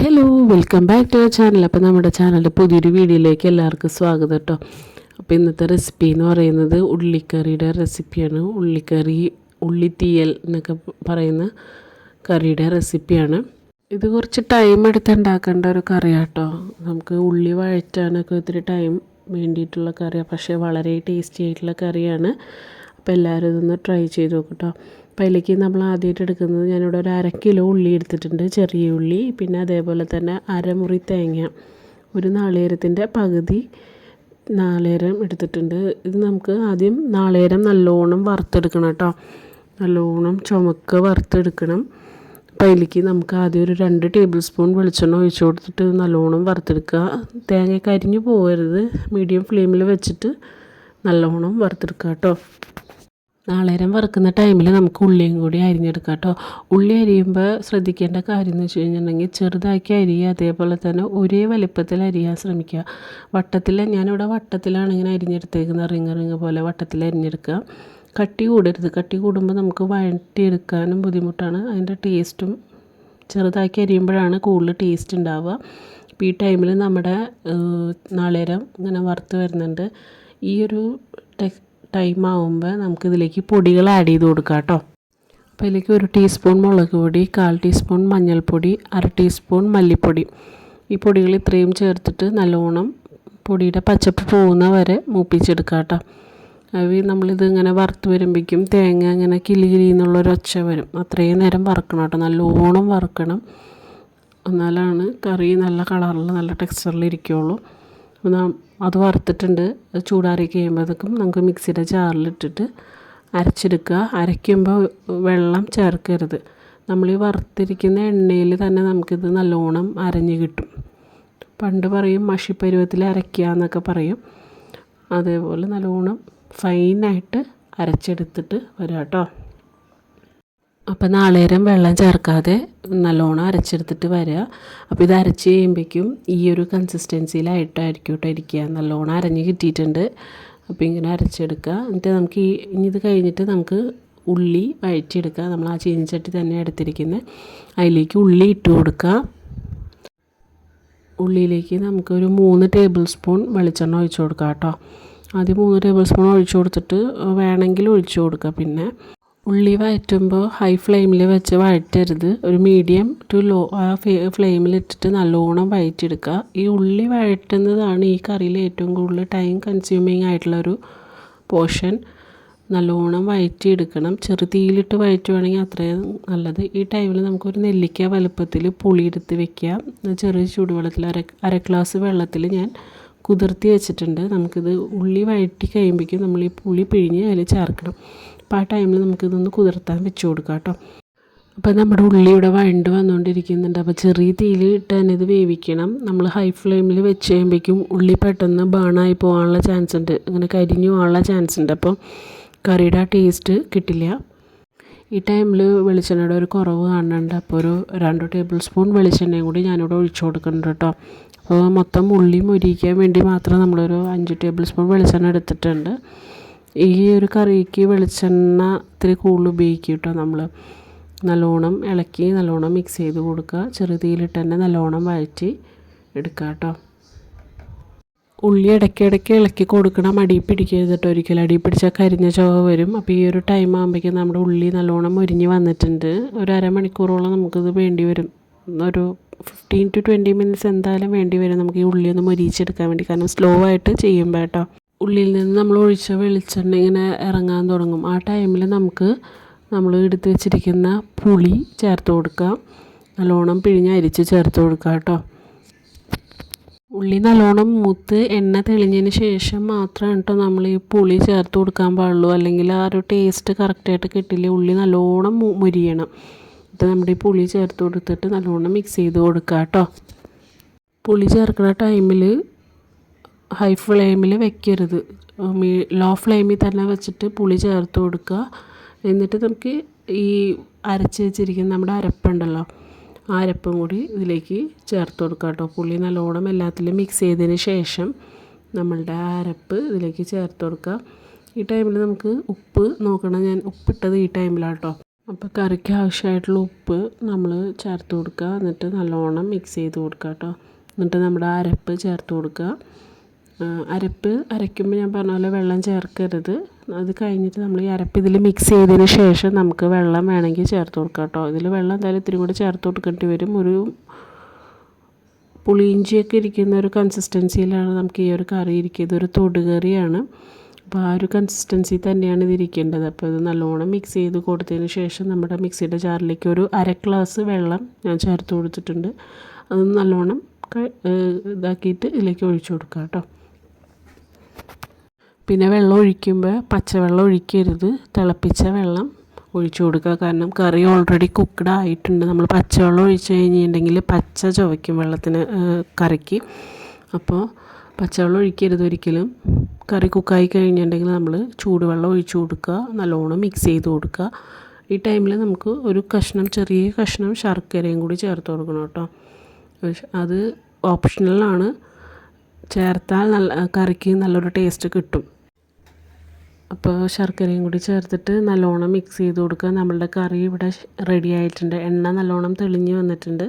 Hello, welcome back to our channel. അപ്പോൾ നമ്മുടെ ചാനലിൻ്റെ പുതിയൊരു വീഡിയോയിലേക്ക് എല്ലാവർക്കും സ്വാഗതം കേട്ടോ. അപ്പോൾ ഇന്നത്തെ റെസിപ്പി എന്ന് പറയുന്നത് ഉള്ളിക്കറിയുടെ റെസിപ്പിയാണ്. ഉള്ളിത്തീയൽ എന്നൊക്കെ പറയുന്ന കറിയുടെ റെസിപ്പിയാണ്. ഇത് കുറച്ച് ടൈം എടുത്ത് ഉണ്ടാക്കേണ്ട ഒരു കറിയാട്ടോ. നമുക്ക് ഉള്ളി വഴറ്റാനൊക്കെ ഒത്തിരി ടൈം വേണ്ടിയിട്ടുള്ള കറിയാണ്, പക്ഷേ വളരെ ടേസ്റ്റി ആയിട്ടുള്ള കറിയാണ്. അപ്പോൾ എല്ലാവരും ഇതൊന്ന് ട്രൈ ചെയ്ത് നോക്കും കേട്ടോ. അപ്പോൾ അതിലേക്ക് നമ്മൾ ആദ്യമായിട്ട് എടുക്കുന്നത്, ഞാനിവിടെ ഒരു 1/2 കിലോ ഉള്ളി എടുത്തിട്ടുണ്ട്, ചെറിയ ഉള്ളി. പിന്നെ അതേപോലെ തന്നെ അരമുറി തേങ്ങ, ഒരു നാളികേരത്തിൻ്റെ പകുതി നാളികേരം എടുത്തിട്ടുണ്ട്. ഇത് നമുക്ക് ആദ്യം നാളികേരം നല്ലോണം വറുത്തെടുക്കണം കേട്ടോ. നല്ലോണം ചുമക്ക് വറുത്തെടുക്കണം. അപ്പോൾ അതിലേക്ക് നമുക്ക് ആദ്യം ഒരു 2 ടേബിൾ സ്പൂൺ വെളിച്ചെണ്ണ ഒഴിച്ച് കൊടുത്തിട്ട് നല്ലോണം വറുത്തെടുക്കുക. തേങ്ങ കരിഞ്ഞു പോകരുത്, മീഡിയം ഫ്ലെയിമിൽ വെച്ചിട്ട് നല്ലോണം വറുത്തെടുക്കുക കേട്ടോ. നാളികേരം വറുക്കുന്ന ടൈമിൽ നമുക്ക് ഉള്ളിയും കൂടി അരിഞ്ഞെടുക്കാം കേട്ടോ. ഉള്ളി അരിയുമ്പോൾ ശ്രദ്ധിക്കേണ്ട കാര്യം എന്ന് വെച്ച് കഴിഞ്ഞിട്ടുണ്ടെങ്കിൽ ചെറുതാക്കി അരിയുക, അതേപോലെ തന്നെ ഒരേ വലിപ്പത്തിൽ അരിയാൻ ശ്രമിക്കുക. ഞാനിവിടെ വട്ടത്തിലാണ് ഇങ്ങനെ അരിഞ്ഞെടുത്തേക്കുന്നത്, റിങ് പോലെ വട്ടത്തിൽ അരിഞ്ഞെടുക്കുക. കട്ടി കൂടരുത്, കട്ടി കൂടുമ്പോൾ നമുക്ക് വഴറ്റിയെടുക്കാനും ബുദ്ധിമുട്ടാണ്. അതിൻ്റെ ടേസ്റ്റും ചെറുതാക്കി അരിയുമ്പോഴാണ് കൂടുതൽ ടേസ്റ്റ് ഉണ്ടാവുക. അപ്പോൾ ഈ ടൈമിൽ നമ്മുടെ നാളികേരം ഇങ്ങനെ വറുത്ത് വരുന്നുണ്ട്. ഈ ഒരു ടൈം ആകുമ്പോൾ നമുക്കിതിലേക്ക് പൊടികൾ ആഡ് ചെയ്ത് കൊടുക്കാം കേട്ടോ. അപ്പോൾ ഇതിലേക്ക് 1 ടീസ്പൂൺ മുളക് പൊടി, 1/4 ടീസ്പൂൺ മഞ്ഞൾപ്പൊടി, 1/2 ടീസ്പൂൺ മല്ലിപ്പൊടി. ഈ പൊടികൾ ഇത്രയും ചേർത്തിട്ട് നല്ലോണം പൊടിയുടെ പച്ചപ്പ് പോകുന്ന വരെ മൂപ്പിച്ചെടുക്കാം കേട്ടോ. നമ്മളിത് ഇങ്ങനെ വറുത്ത് വരുമ്പോഴേക്കും തേങ്ങ ഇങ്ങനെ കിലി എന്നുള്ളൊരു ഒച്ച വരും. അത്രയും നേരം വറുക്കണം കേട്ടോ, നല്ലോണം വറുക്കണം. എന്നാലാണ് കറി നല്ല കളറിൽ നല്ല ടെക്സ്ചറിൽ ഇരിക്കുകയുള്ളൂ. അത് വറുത്തിട്ടുണ്ട്. ചൂടാറി കഴിയുമ്പോഴത്തേക്കും നമുക്ക് മിക്സിയുടെ ജാറിലിട്ടിട്ട് അരച്ചെടുക്കുക. അരയ്ക്കുമ്പോൾ വെള്ളം ചേർക്കരുത്. നമ്മൾ ഈ വറുത്തിരിക്കുന്ന എണ്ണയിൽ തന്നെ നമുക്കിത് നല്ലോണം അരഞ്ഞ് കിട്ടും. പണ്ട് പറയും മഷിപ്പരുവത്തിൽ അരയ്ക്കുക എന്നൊക്കെ പറയും. അതേപോലെ നല്ലോണം ഫൈനായിട്ട് അരച്ചെടുത്തിട്ട് വരാം കേട്ടോ. അപ്പോൾ നാളികേരം വെള്ളം ചേർക്കാതെ നല്ലോണം അരച്ചെടുത്തിട്ട് വരിക. അപ്പോൾ ഇത് അരച്ച് കഴിയുമ്പോഴേക്കും ഈ ഒരു കൺസിസ്റ്റൻസിയിലായിട്ടായിരിക്കും കേട്ടോ ഇരിക്കുക. നല്ലോണം അരഞ്ഞ് കിട്ടിയിട്ടുണ്ട്. അപ്പോൾ ഇങ്ങനെ അരച്ചെടുക്കുക. എന്നിട്ട് നമുക്ക് ഇനി ഇത് കഴിഞ്ഞിട്ട് നമുക്ക് ഉള്ളി വഴറ്റിയെടുക്കുക. നമ്മൾ ആ ചീനിച്ചട്ടി തന്നെ എടുത്തിരിക്കുന്നത്, അതിലേക്ക് ഉള്ളി ഇട്ട് കൊടുക്കുക. ഉള്ളിയിലേക്ക് നമുക്കൊരു 3 ടേബിൾ സ്പൂൺ വെളിച്ചെണ്ണ ഒഴിച്ച് കൊടുക്കുക കേട്ടോ. ആദ്യം 3 ടേബിൾ സ്പൂൺ ഒഴിച്ച് കൊടുത്തിട്ട് വേണമെങ്കിൽ ഒഴിച്ച് കൊടുക്കുക. പിന്നെ ഉള്ളി വഴറ്റുമ്പോൾ ഹൈ ഫ്ലെയിമിൽ വെച്ച് വഴറ്റരുത്, ഒരു മീഡിയം ടു ലോ ഫ്ലെയിമിലിട്ടിട്ട് നല്ലോണം വഴറ്റിയെടുക്കുക. ഈ ഉള്ളി വഴറ്റുന്നതാണ് ഈ കറിയിൽ ഏറ്റവും കൂടുതൽ ടൈം കൺസ്യൂമിങ് ആയിട്ടുള്ളൊരു പോർഷൻ. നല്ലോണം വഴറ്റിയെടുക്കണം. ചെറുതീയിലിട്ട് വഴറ്റുവാണെങ്കിൽ അത്രയും നല്ലത്. ഈ ടൈമിൽ നമുക്കൊരു നെല്ലിക്ക വലുപ്പത്തിൽ പുളി എടുത്ത് വെക്കുക. ചെറിയ ചൂടുവെള്ളത്തിൽ 1/2 ഗ്ലാസ് വെള്ളത്തിൽ ഞാൻ കുതിർത്തി വെച്ചിട്ടുണ്ട്. നമുക്കിത് ഉള്ളി വഴറ്റി കഴിയുമ്പോഴേക്കും നമ്മൾ ഈ പുളി പിഴിഞ്ഞ് അതിൽ ചേർക്കണം. അപ്പോൾ ആ ടൈമിൽ നമുക്കിതൊന്ന് കുതിർത്താൻ വെച്ച് കൊടുക്കാം കേട്ടോ. അപ്പോൾ നമ്മുടെ ഉള്ളി ഇവിടെ വഴണ്ട് വന്നുകൊണ്ടിരിക്കുന്നുണ്ട്. അപ്പോൾ ചെറിയ തീയിൽ ഇട്ട് തന്നെ ഇത് വേവിക്കണം. നമ്മൾ ഹൈ ഫ്ലെയിമിൽ വെച്ച് കഴിയുമ്പോഴേക്കും ഉള്ളി പെട്ടെന്ന് ബേണായി പോകാനുള്ള ചാൻസ് ഉണ്ട്, അങ്ങനെ കരിഞ്ഞു പോകാനുള്ള ചാൻസ് ഉണ്ട്. അപ്പോൾ കറിയുടെ ആ ടേസ്റ്റ് കിട്ടില്ല. ഈ ടൈമിൽ വെളിച്ചെണ്ണയുടെ ഒരു കുറവ് കാണുന്നുണ്ട്. അപ്പോൾ ഒരു 2 ടേബിൾ സ്പൂൺ വെളിച്ചെണ്ണയും കൂടി ഞാനിവിടെ ഒഴിച്ചു കൊടുക്കുന്നുണ്ട് കേട്ടോ. അപ്പോൾ മൊത്തം ഉള്ളി മൊരിയിക്കാൻ വേണ്ടി മാത്രം നമ്മളൊരു 5 ടേബിൾ സ്പൂൺ വെളിച്ചെണ്ണ എടുത്തിട്ടുണ്ട്. ഈ ഒരു കറിക്ക് വെളിച്ചെണ്ണ ഇത്തിരി കൂടുതൽ ഉപയോഗിക്കും കേട്ടോ. നമ്മൾ നല്ലോണം ഇളക്കി നല്ലോണം മിക്സ് ചെയ്ത് കൊടുക്കുക. ചെറുതീയിലിട്ട് തന്നെ നല്ലോണം വഴറ്റി എടുക്കുക കേട്ടോ. ഉള്ളി ഇടയ്ക്കിടയ്ക്ക് ഇളക്കി കൊടുക്കണം, അടി പിടിക്കരുത് കേട്ടോ. ഒരിക്കലും അടി പിടിച്ചാൽ കരിഞ്ഞ ചുവ വരും. അപ്പോൾ ഈ ഒരു ടൈം ആകുമ്പോഴേക്കും നമ്മുടെ ഉള്ളി നല്ലോണം മൊരിഞ്ഞ് വന്നിട്ടുണ്ട്. ഒരു അരമണിക്കൂറോളം നമുക്കിത് വേണ്ടി വരും. ഒരു 15 to 20 മിനിറ്റ്സ് എന്തായാലും വേണ്ടി വരും നമുക്ക് ഈ ഉള്ളി ഒന്ന് മൊരിയിച്ചെടുക്കാൻ വേണ്ടി. കാരണം സ്ലോ ആയിട്ട് ചെയ്യുമ്പോൾ കേട്ടോ. ഉള്ളിയിൽ നിന്ന് നമ്മൾ ഒഴിച്ച വെളിച്ചെണ്ണ ഇങ്ങനെ ഇറങ്ങാൻ തുടങ്ങും. ആ ടൈമിൽ നമ്മൾ എടുത്ത് വെച്ചിരിക്കുന്ന പുളി ചേർത്ത് കൊടുക്കുക. നല്ലോണം പിഴിഞ്ഞ് അരിച്ച് ചേർത്ത് കൊടുക്കുക കേട്ടോ. ഉള്ളി നല്ലോണം മൂത്ത് എണ്ണ തെളിഞ്ഞതിന് ശേഷം മാത്രമാണ് കേട്ടോ നമ്മൾ ഈ പുളി ചേർത്ത് കൊടുക്കാൻ പാടുള്ളൂ. അല്ലെങ്കിൽ ആ ഒരു ടേസ്റ്റ് കറക്റ്റായിട്ട് കിട്ടില്ല. ഉള്ളി നല്ലോണം മുരിയണം. അപ്പോൾ നമ്മുടെ ഈ പുളി ചേർത്ത് കൊടുത്തിട്ട് നല്ലോണം മിക്സ് ചെയ്ത് കൊടുക്കുക കേട്ടോ. പുളി ചേർക്കുന്ന ടൈമിൽ ഹൈ ഫ്ലെയിമിൽ വെക്കരുത്, ലോ ഫ്ലെയിമിൽ തന്നെ വെച്ചിട്ട് പുളി ചേർത്ത് കൊടുക്കുക. എന്നിട്ട് നമുക്ക് ഈ അരച്ച് വെച്ചിരിക്കുന്ന നമ്മുടെ അരപ്പുണ്ടല്ലോ, ആ അരപ്പും കൂടി ഇതിലേക്ക് ചേർത്ത് കൊടുക്കുക കേട്ടോ. പുളി നല്ലോണം എല്ലാത്തിലും മിക്സ് ചെയ്തതിന് ശേഷം നമ്മളുടെ അരപ്പ് ഇതിലേക്ക് ചേർത്ത് കൊടുക്കുക. ഈ ടൈമിൽ നമുക്ക് ഉപ്പ് നോക്കണം. ഞാൻ ഉപ്പിട്ടത് ഈ ടൈമിലാണ് കേട്ടോ. അപ്പോൾ കറിക്ക് ആവശ്യമായിട്ടുള്ള ഉപ്പ് നമ്മൾ ചേർത്ത് കൊടുക്കുക. എന്നിട്ട് നല്ലോണം മിക്സ് ചെയ്ത് കൊടുക്കുക കേട്ടോ. എന്നിട്ട് നമ്മുടെ അരപ്പ് ചേർത്ത് കൊടുക്കുക. അരപ്പ് അരയ്ക്കുമ്പോൾ ഞാൻ പറഞ്ഞ പോലെ വെള്ളം ചേർക്കരുത്. അത് കഴിഞ്ഞിട്ട് നമ്മൾ ഈ അരപ്പ് ഇതിൽ മിക്സ് ചെയ്തതിന് ശേഷം നമുക്ക് വെള്ളം വേണമെങ്കിൽ ചേർത്ത് കൊടുക്കാം കേട്ടോ. ഇതിൽ വെള്ളം എന്തായാലും ഇത്തിരി കൂടി ചേർത്ത് കൊടുക്കേണ്ടി വരും. ഒരു പുളിയിഞ്ചിയൊക്കെ ഇരിക്കുന്ന ഒരു കൺസിസ്റ്റൻസിയിലാണ് നമുക്ക് ഈ ഒരു കറി ഇരിക്കുന്നത്. ഇതൊരു തൊടുകറിയാണ്. അപ്പോൾ ആ ഒരു കൺസിസ്റ്റൻസി തന്നെയാണ് ഇതിരിക്കേണ്ടത്. അപ്പോൾ ഇത് നല്ലോണം മിക്സ് ചെയ്ത് കൊടുത്തതിന് ശേഷം നമ്മുടെ മിക്സിയുടെ ജാറിലേക്ക് ഒരു അര ഗ്ലാസ് വെള്ളം ഞാൻ ചേർത്ത് കൊടുത്തിട്ടുണ്ട്. അത് നല്ലോണം ഇതാക്കിയിട്ട് ഇതിലേക്ക് ഒഴിച്ചു കൊടുക്കുക കേട്ടോ. പിന്നെ വെള്ളം ഒഴിക്കുമ്പോൾ പച്ചവെള്ളം ഒഴിക്കരുത്, തിളപ്പിച്ച വെള്ളം ഒഴിച്ചു കൊടുക്കുക. കാരണം കറി ഓൾറെഡി കുക്ക്ഡ് ആയിട്ടുണ്ട്. നമ്മൾ പച്ചവെള്ളം ഒഴിച്ച് കഴിഞ്ഞിട്ടുണ്ടെങ്കിൽ പച്ച ചുവയ്ക്കും വെള്ളത്തിന് കറിക്ക്. അപ്പോൾ പച്ചവെള്ളം ഒഴിക്കരുത് ഒരിക്കലും. കറി കുക്കായി കഴിഞ്ഞിട്ടുണ്ടെങ്കിൽ നമ്മൾ ചൂടുവെള്ളം ഒഴിച്ചു കൊടുക്കുക, നല്ലോണം മിക്സ് ചെയ്ത് കൊടുക്കുക. ഈ ടൈമിൽ നമുക്ക് ഒരു ചെറിയ കഷ്ണം ശർക്കരയും കൂടി ചേർത്ത് കൊടുക്കണം കേട്ടോ. അത് ഓപ്ഷണലാണ്. ചേർത്താൽ കറിക്ക് നല്ലൊരു ടേസ്റ്റ് കിട്ടും. അപ്പോൾ ശർക്കരയും കൂടി ചേർത്തിട്ട് നല്ലോണം മിക്സ് ചെയ്ത് കൊടുക്കുക. നമ്മളുടെ കറി ഇവിടെ റെഡി ആയിട്ടുണ്ട്. എണ്ണ നല്ലോണം തെളിഞ്ഞ് വന്നിട്ടുണ്ട്.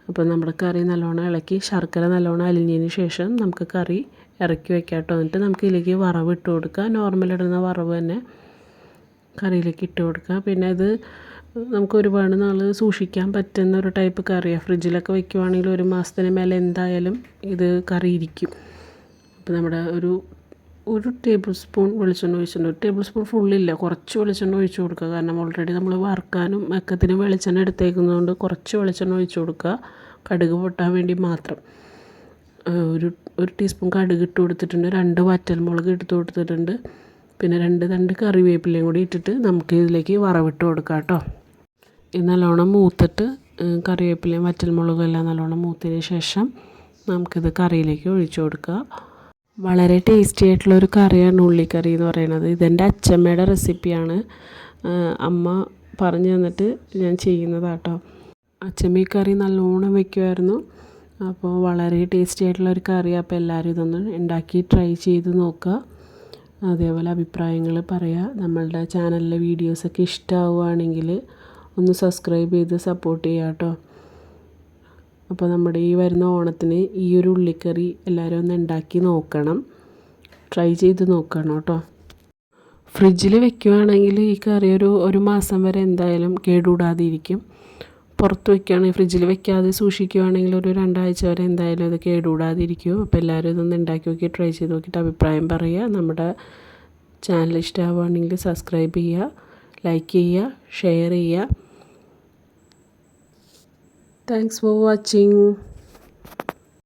അപ്പോൾ നമ്മുടെ കറി നല്ലോണം ഇളക്കി ശർക്കര നല്ലോണം അലിഞ്ഞതിന് ശേഷം നമുക്ക് കറി ഇറക്കി വെക്കാം കേട്ടോ. എന്നിട്ട് നമുക്ക് ഇതിലേക്ക് വറവ് ഇട്ട് കൊടുക്കുക. നോർമൽ ഇടുന്ന വറവ് തന്നെ കറിയിലേക്ക് ഇട്ട് കൊടുക്കുക. പിന്നെ ഇത് നമുക്ക് ഒരുപാട് നാൾ സൂക്ഷിക്കാൻ പറ്റുന്ന ഒരു ടൈപ്പ് കറിയാണ്. ഫ്രിഡ്ജിലൊക്കെ വെക്കുവാണെങ്കിൽ 1 മാസത്തിന് മേലെ എന്തായാലും ഇത് കറി ഇരിക്കും. അപ്പോൾ നമ്മുടെ ഒരു ടേബിൾ സ്പൂൺ വെളിച്ചെണ്ണ ഒഴിച്ചിട്ടുണ്ട്. 1 ടേബിൾ സ്പൂൺ ഫുള്ളില്ല, കുറച്ച് വെളിച്ചെണ്ണ ഒഴിച്ച് കൊടുക്കുക. കാരണം ഓൾറെഡി നമ്മൾ വറുക്കാനും ഒക്കത്തിന് വെളിച്ചെണ്ണ എടുത്തേക്കുന്നതുകൊണ്ട് കുറച്ച് വെളിച്ചെണ്ണ ഒഴിച്ച് കൊടുക്കുക. കടുക് പൊട്ടാൻ വേണ്ടി മാത്രം. ഒരു ടീസ്പൂൺ കടുക് ഇട്ട് കൊടുത്തിട്ടുണ്ട്. 2 വറ്റൽമുളക് എടുത്ത് കൊടുത്തിട്ടുണ്ട്. പിന്നെ 2 തണ്ട് കറിവേപ്പിലയും കൂടി ഇട്ടിട്ട് നമുക്ക് ഇതിലേക്ക് വറവിട്ട് കൊടുക്കാം കേട്ടോ. ഇത് നല്ലോണം മൂത്തിട്ട് കറിവേപ്പിലയും വറ്റൽമുളകും എല്ലാം നല്ലോണം മൂത്തതിന് ശേഷം നമുക്കിത് കറിയിലേക്ക് ഒഴിച്ചു കൊടുക്കുക. വളരെ ടേസ്റ്റി ആയിട്ടുള്ളൊരു കറിയാണ് ഉള്ളിക്കറി എന്ന് പറയുന്നത്. ഇതെൻ്റെ അച്ചമ്മയുടെ റെസിപ്പിയാണ്. അമ്മ പറഞ്ഞു തന്നിട്ട് ഞാൻ ചെയ്യുന്നതാട്ടോ. അച്ചമ്മ ഈ കറി നല്ലോണം വയ്ക്കുമായിരുന്നു. അപ്പോൾ വളരെ ടേസ്റ്റി ആയിട്ടുള്ളൊരു കറി. അപ്പോൾ എല്ലാവരും ഇതൊന്ന് ഉണ്ടാക്കി ട്രൈ ചെയ്ത് നോക്കുക. അതേപോലെ അഭിപ്രായങ്ങൾ പറയുക. നമ്മളുടെ ചാനലിലെ വീഡിയോസൊക്കെ ഇഷ്ടമാവുകയാണെങ്കിൽ ഒന്ന് സബ്സ്ക്രൈബ് ചെയ്ത് സപ്പോർട്ട് ചെയ്യുക കേട്ടോ. അപ്പോൾ നമ്മുടെ ഈ വരുന്ന ഓണത്തിന് ഈ ഒരു ഉള്ളിക്കറി എല്ലാവരും ഒന്ന് ഉണ്ടാക്കി നോക്കണം, ട്രൈ ചെയ്ത് നോക്കണം കേട്ടോ. ഫ്രിഡ്ജിൽ വെക്കുകയാണെങ്കിൽ ഈ കറി ഒരു മാസം വരെ എന്തായാലും കേടുകൂടാതെ ഇരിക്കും. പുറത്ത് വെക്കുകയാണെങ്കിൽ ഫ്രിഡ്ജിൽ വെക്കാതെ സൂക്ഷിക്കുകയാണെങ്കിൽ ഒരു 2 ആഴ്ച വരെ എന്തായാലും അത് കേടുകൂടാതെ ഇരിക്കും. അപ്പോൾ എല്ലാവരും ഇതൊന്ന് ഉണ്ടാക്കി നോക്കി ട്രൈ ചെയ്ത് നോക്കിയിട്ട് അഭിപ്രായം പറയുക. നമ്മുടെ ചാനൽ ഇഷ്ടമാവുകയാണെങ്കിൽ സബ്സ്ക്രൈബ് ചെയ്യുക, ലൈക്ക് ചെയ്യുക, ഷെയർ ചെയ്യുക. Thanks for watching.